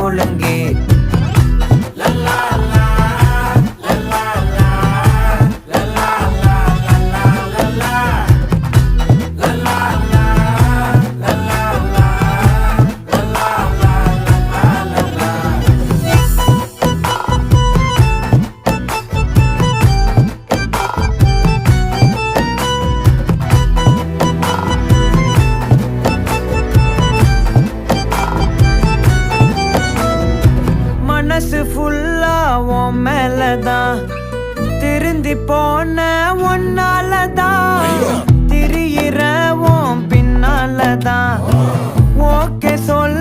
முழுங்கி மனசு ஃபுல்லா உன் மேலதான் திருந்தி போன ஒன்னாலதான் திரியிற உன் பின்னாலதான் ஓகே சொல்ல